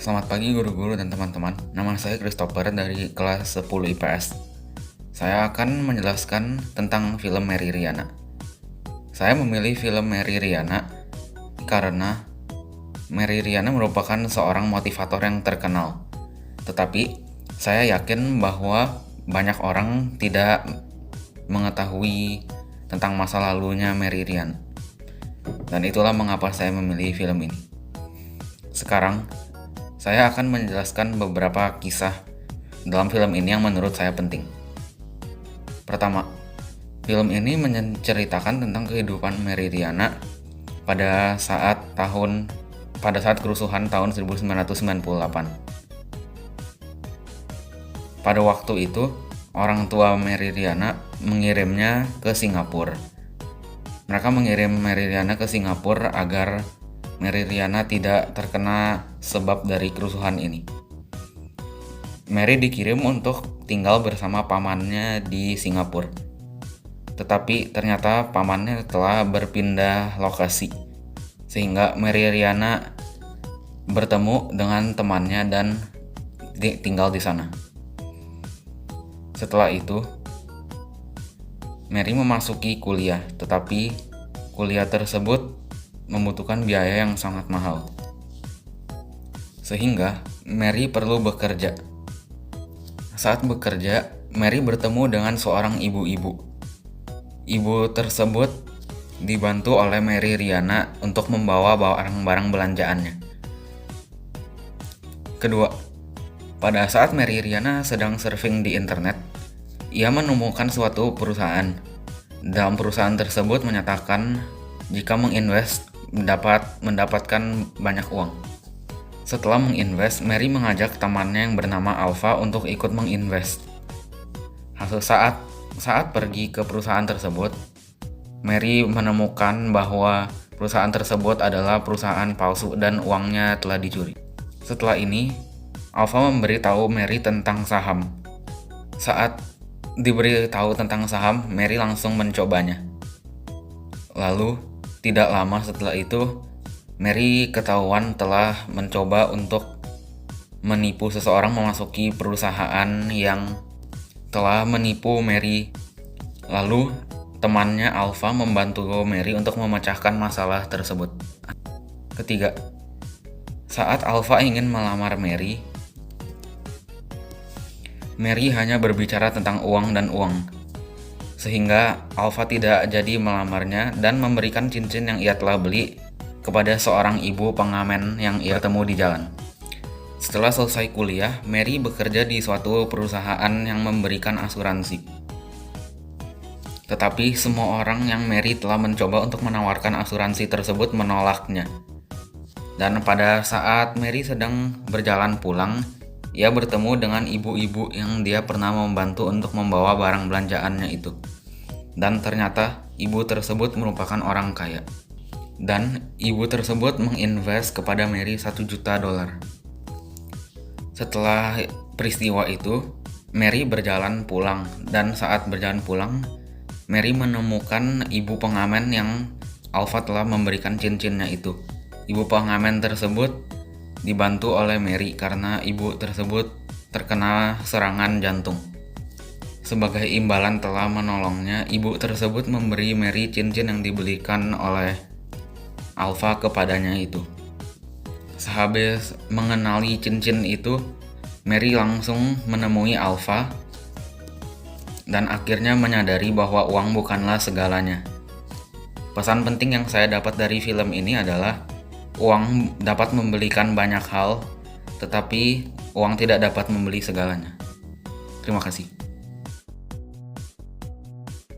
Selamat pagi guru-guru dan teman-teman. Nama saya Christopher dari kelas 10 IPS. Saya akan menjelaskan tentang film Mary Riana. Saya memilih film Mary Riana karena Mary Riana merupakan seorang motivator yang terkenal. Tetapi saya yakin bahwa banyak orang tidak mengetahui tentang masa lalunya Mary Riana. Dan itulah mengapa saya memilih film ini. Sekarang saya akan menjelaskan beberapa kisah dalam film ini yang menurut saya penting. Pertama, film ini menceritakan tentang kehidupan Mary Riana pada saat kerusuhan tahun 1998. Pada waktu itu, orang tua Mary Riana mengirimnya ke Singapura. Mereka mengirim Mary Riana ke Singapura agar Mary Riana tidak terkena sebab dari kerusuhan ini. Mary dikirim untuk tinggal bersama pamannya di Singapura. Tetapi ternyata pamannya telah berpindah lokasi, sehingga Mary Riana bertemu dengan temannya dan tinggal di sana. Setelah itu, Mary memasuki kuliah, tetapi kuliah tersebut membutuhkan biaya yang sangat mahal. Sehingga Mary perlu bekerja. Saat bekerja, Mary bertemu dengan seorang ibu-ibu. Ibu tersebut dibantu oleh Mary Riana untuk membawa barang-barang belanjaannya. Kedua, pada saat Mary Riana sedang surfing di internet, ia menemukan suatu perusahaan. Dalam perusahaan tersebut menyatakan jika menginvest mendapatkan banyak uang. Setelah menginvest, Mary mengajak temannya yang bernama Alpha untuk ikut menginvest. Saat pergi ke perusahaan tersebut, Mary menemukan bahwa perusahaan tersebut adalah perusahaan palsu dan uangnya telah dicuri. Setelah ini, Alpha memberitahu Mary tentang saham. Saat diberitahu tentang saham, Mary langsung mencobanya. Lalu, tidak lama setelah itu, Mary ketahuan telah mencoba untuk menipu seseorang memasuki perusahaan yang telah menipu Mary. Lalu, temannya Alpha membantu Mary untuk memecahkan masalah tersebut. Ketiga, saat Alpha ingin melamar Mary hanya berbicara tentang uang dan uang. Sehingga Alpha tidak jadi melamarnya dan memberikan cincin yang ia telah beli kepada seorang ibu pengamen yang ia temu di jalan. Setelah selesai kuliah, Mary bekerja di suatu perusahaan yang memberikan asuransi. Tetapi semua orang yang Mary telah mencoba untuk menawarkan asuransi tersebut menolaknya. Dan pada saat Mary sedang berjalan pulang, ia bertemu dengan ibu-ibu yang dia pernah membantu untuk membawa barang belanjaannya itu. Dan ternyata ibu tersebut merupakan orang kaya. Dan ibu tersebut menginvest kepada Mary $1 juta. Setelah peristiwa itu, Mary berjalan pulang. Dan saat berjalan pulang, Mary menemukan ibu pengamen yang Alpha telah memberikan cincinnya itu. Ibu pengamen tersebut dibantu oleh Mary karena ibu tersebut terkena serangan jantung. Sebagai imbalan telah menolongnya, ibu tersebut memberi Mary cincin yang dibelikan oleh Alpha kepadanya itu. Sehabis mengenali cincin itu, Mary langsung menemui Alpha dan akhirnya menyadari bahwa uang bukanlah segalanya. Pesan penting yang saya dapat dari film ini adalah uang dapat membelikan banyak hal, tetapi uang tidak dapat membeli segalanya. Terima kasih.